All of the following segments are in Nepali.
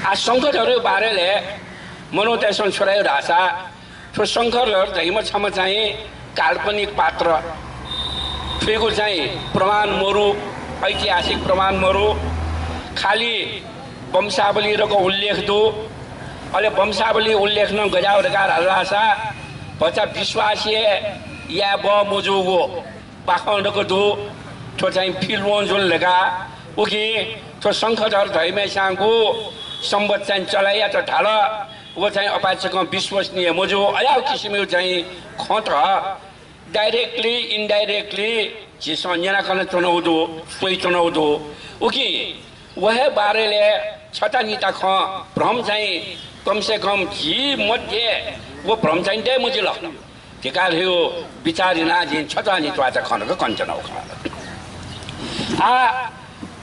आ शङ्करहरू बारेले मनोतेसन छोरायो रासा त्यो शङ्करहरू धैम छम चाहिँ काल्पनिक पात्र फेको चाहिँ प्रमाण मरु ऐतिहासिक प्रमाण मरु खाली वंशावली रको उल्लेख दो अहिले वंशावली उल्लेख न गजावरकार हल्लासा बच्चा विश्वासीय या ब मुजुगो बाखण्डको दो तो चाहिँ फिल्मोन जुन लगा उकी तो शङ्करहरू धैमे साङको सम्बत चाहिँ चलाइया त ढाल वो चाहिँ अपाचक विश्वसनीय मुजु अयाव किसिमको चाहिँ खत डाइरेक्टली इनडाइरेक्टली जिसो न्याना कन चुनाउदो सोही चुनाउदो उकी वह बारेले छटा नीता ख भ्रम चाहिँ कम से कम जी मध्ये वो भ्रम चाहिँ दे मुझे ल टिका थियो विचारिना जिन छटा नीता चाहिँ खनको कञ्चनाउ ख आ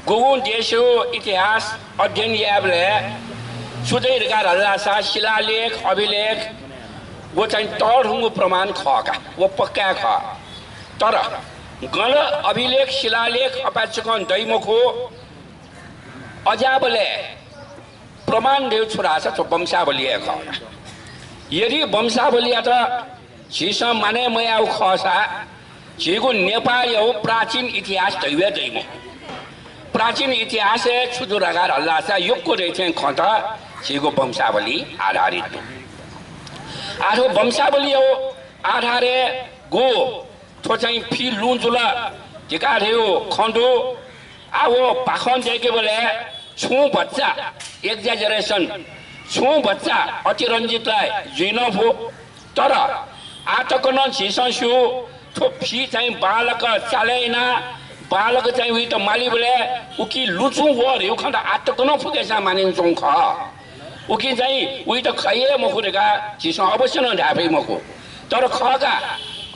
गोगुन देशो इतिहास अध्ययन याबले सुदै रिगार हल्लासा शिलालेख अभिलेख वो चाहिँ तडहुँगो प्रमाण खका वो पक्का ख तर गल अभिलेख शिलालेख अपाचकन दैमुखो अजाबले प्रमाण देव छोरा छ तो वंशावली ख यदि वंशावली त छिस माने मयाउ खसा छिगो नेपाल हो प्राचीन इतिहास दैवे दैमो प्राचीन इतिहास छुजुरागार हल्लासा योगको रहेछ खत छिगो वंशावली आधारित आठो वंशावली हो आधारे गो तो चाहिँ फि लुन्जुल टिका थियो खण्डो आवो पाखन देखे बोले छु बच्चा एक्जाजरेसन छु बच्चा अतिरञ्जितलाई जिनफ हो तर आतकन छिसु थो फि चाहिँ बालक चालेना बालक चाहिँ उही त माली बोले उकी लुचु हो रे खण्ड आतकन फुकेसा मानिन्छौँ ख उकी चाहिँ उही त खैए मखुरेका छिसो अवश्य न ढाफै मखु तर खगा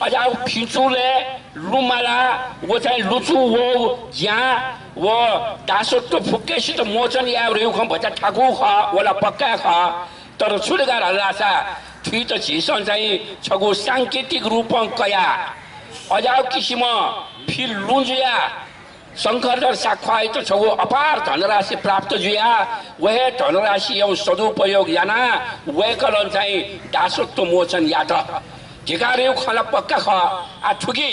अझ अब फिचुले लुमाला वो चाहिँ लुचु हो यहाँ वो दासोट फुकेसित मोचन या रेउ ख भचा ठाकु ख वला पक्का ख तर छुडगार हल्लासा थुइ त छिसन चाहिँ छगु सांकेतिक रूप कया अझ किसिम फिर लुन्जुया शङ्कर साख्वाई त छगु अपार धनराशि प्राप्त जुया वह धनराशि एवं सदुपयोग याना वह कलन चाहिँ दासोट मोचन या त झिकारेउ खला पक्का ख आ ठुकी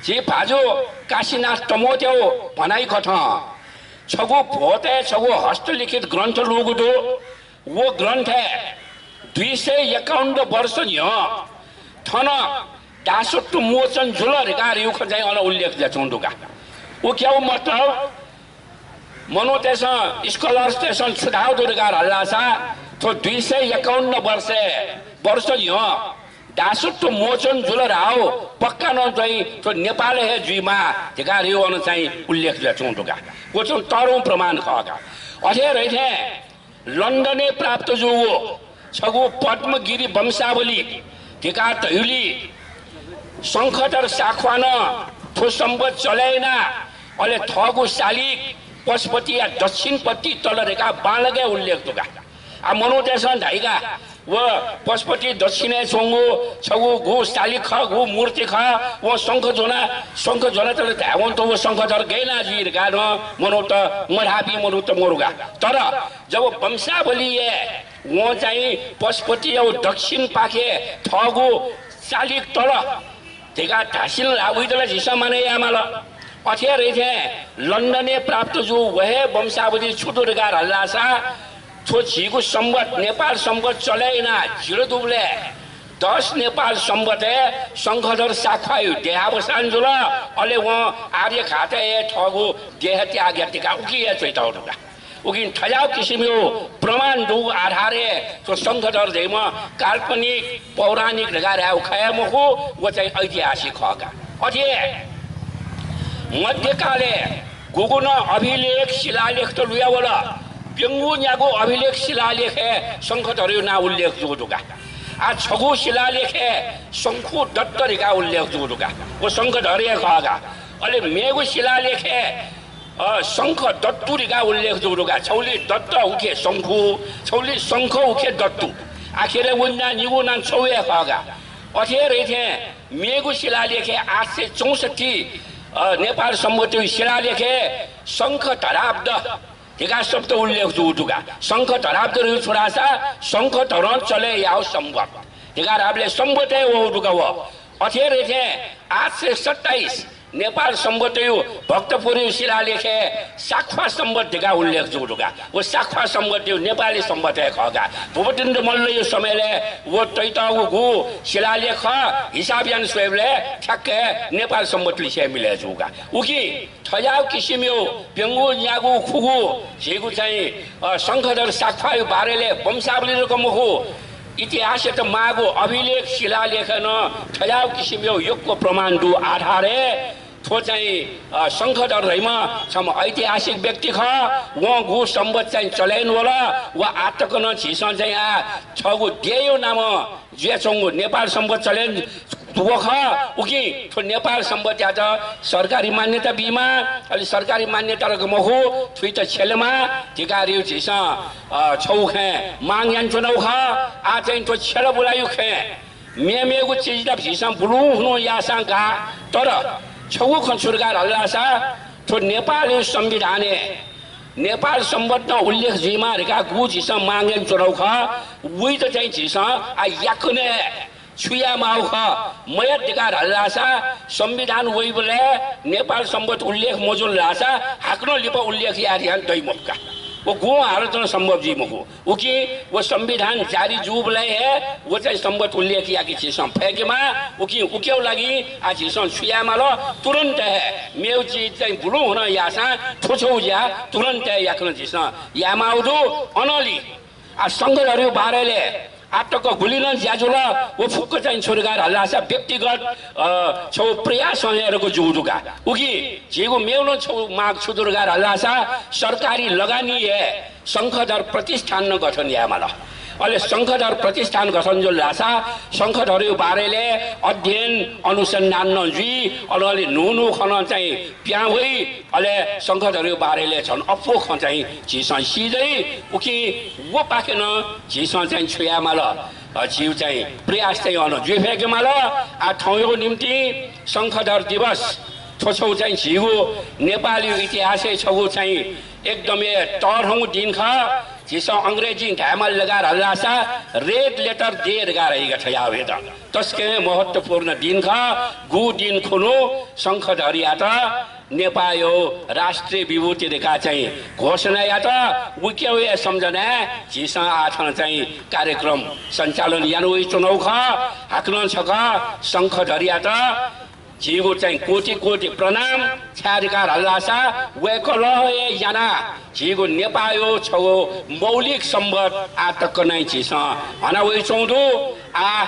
जे भाजो काशीनाथ टमोट्यो भनाइ कथ छगु भोते छगु हस्तलिखित ग्रन्थ लुगुदो वो ग्रन्थ 251 वर्ष नियो थन दासोट मोचन झुल रेगारेउ ख चाहिँ अला उल्लेख जा चोंडुका वो क्या मतलब मनो तेसन स्कॉलर्स तेसन छुडाउ दुर्गार हल्लासा तो 251 वर्ष नियो दासोट मोचन झुल राओ पक्का न चाहिँ तो नेपाल हे जुइमा ढिकारियो अन चाहिँ उल्लेख जा चोंडुका वो चाहिँ तरौ प्रमाण खका अथे रहे लन्डने प्राप्त जो छगु पद्मगिरी वंशावली ढिका तैली शङ्खटर साख्वान थो सम्बत चलेना अहिले थगु शालिक पशुपति या दक्षिणपट्टि तल रेखा बालगे उल्लेख दुगा आ मनोतेसन धाइगा व पशुपति दक्षिणे छोंगु छगु गु शालिक ख गु मूर्ति ख व शङ्ख जोना तले धावन तो वो शङ्खधर गैना जी रेखा न मनो त मरापी मनो त मोरुगा तर जब वंशावली वो चाहिँ पशुपति औ दक्षिण पाखे थगु शालिक तल तेगा ढासिल आउइदला झिसा माने यामाल अथे रहे लन्डने प्राप्त जो वह वंशावली छुटो रेगार हल्लासा छो झिगु सम्बत नेपाल सम्बत चलेना झिरो दुबले 10 नेपाल सम्बत शङ्खधर साख्वायु देहावसान जुल अले वो आर्य खाते ठगु देह त्याग टिका उकिए चैताउडा उकिन थजाउ किसिमको प्रमाण दु आधारे तो शङ्खधर देम काल्पनिक पौराणिक रेगार आउ खयामको वो चाहिँ ऐतिहासिक खका अथे मध्यकाले गुगुन अभिलेख शिलालेख तो लुया वाला व्यंगु न्यागो अभिलेख शिलालेख है शङ्खधर ना उल्लेख जोडुगा आ छगु शिलालेख है शङ्खु दत्त रेगा उल्लेख जोडुगा वो शङ्खधर खगा अले मेगु शिलालेख है शङ्ख दत्तु रेगा उल्लेख जोडुगा छौली दत्त उखे शङ्खु छौली शङ्ख उखे दत्तु आखिर उन्ना निगु नान छौए खगा अथे रहे मेगु शिलालेख 864 नेपाल सम्बन्धी शिलालेख शङ्ख धराब्द हिगा शब्द उल्लेख जुटुगा शंख धराब्दर छोरासा शंख धरण चले याव संवत हिगा राबले संवते वो उटुगा वो अथेर थे 827 नेपाल संवतयु भक्तपुरी शिलालेखे साखवा संवत हिगा उल्लेख जुटुगा वो साखवा संवतयु नेपाली संवत है खगा भूपतिन्द्र मल्ल यो समयले वो तैतागु गु शिलालेख हिसाबियान स्वयंले ठ्याक्कै नेपाल संवत लिसे मिले जुगा उकी थयाव किसिमयो पेंगु न्यागु खुगु जेगु चाहिँ शंखधर साखवायु बारेले वंशावली रकमको इतिहास त मागो अभिलेख शिलालेख न थयाव किसिमयो योगको प्रमाण दु आधारे थो चाहिँ शंखधर रहिमा सम ऐतिहासिक व्यक्ति ख व गु संवत चाहिँ चलाइन होला व आतक न छिस चाहिँ आ छगु देयो नाम जेचंगु नेपाल संवत चलाइन दुख उकी थो नेपाल संवत या त सरकारी मान्यता बिमा अलि सरकारी मान्यता रकमको थुइ त छेलमा धिकारियो छिस छौखे मांगयान चुनाउ ख आ चाहिँ थो छेल बुलायु खे मेमेगु चीज द छिस बुलु हुनु यासा गा तर छगु खसुरगार हल्लासा थो नेपाली संविधाने नेपाल संवत न उल्लेख जिमा रेका गु छिस मांगयान चुनाउ ख उइ त चाहिँ छिस आ याकने छुया माउ ख मयत दिकार हल्लासा संविधान वइ बोले नेपाल संवत उल्लेख मोजुल लासा हाक्नो लिप उल्लेख यारियान दै मक्का वो गो आरतन संभव जी मको उकी वो संविधान जारी जू बोले है वो चाहिँ संवत उल्लेख या कि छिस फेकेमा उकी उक्यौ लागि आ छिस छुया मालो तुरन्त है मेउ चीज चाहिँ बुलु हुन यासा छोछौ या तुरन्त याक्न छिस यामाउदु अनली आ संघहरु बारेले आटक गुलिन ज्याजुला वो फुक्क चाहिँ छोरगार हल्लासा व्यक्तिगत छौ प्रयास हेरेको जुडुगा उकी जेगो मेउलो छौ माग छुदुरगार हल्लासा सरकारी लगानी है शंखधर प्रतिष्ठान न गठन यामाला अहिले शंखधर प्रतिष्ठान गठन जो लासा शंखधर बारेले अध्ययन अनुसन्धान नजी अलि नुनु खन चाहिँ प्यावै अहिले शंखधर बारेले छन् अप्पो ख चाहिँ झिस सिधै उकी वो पाकेन झिस चाहिँ छुयामाल जीव चाहिँ प्रयास चाहिँ अन जुफेकेमाल आ ठाउँको निम्ति शंखधर दिवस छोछौ चाहिँ झिगु नेपाली इतिहासै छगु चाहिँ एकदमै तरहौ दिन ख जिस अंग्रेजी ढामल लगार हल्लासा रेड लेटर देर गा रही गठया वेद तस्के महत्वपूर्ण दिन खा गु दिन खुनु शंखधर या त नेपायो राष्ट्रिय विभूति रेखा चाहिँ घोषणा या त उक्यो या सम्झना जिस आठन चाहिँ कार्यक्रम सञ्चालन यानु चुनाउ ख हाक्न छक शंखधर या त जीवो चाहिँ कोटि कोटि प्रणाम छारिकार हल्लासा वेकल याना जीवो नेपायो छगो मौलिक संवत आतक नै छिस हना वे चौधो आ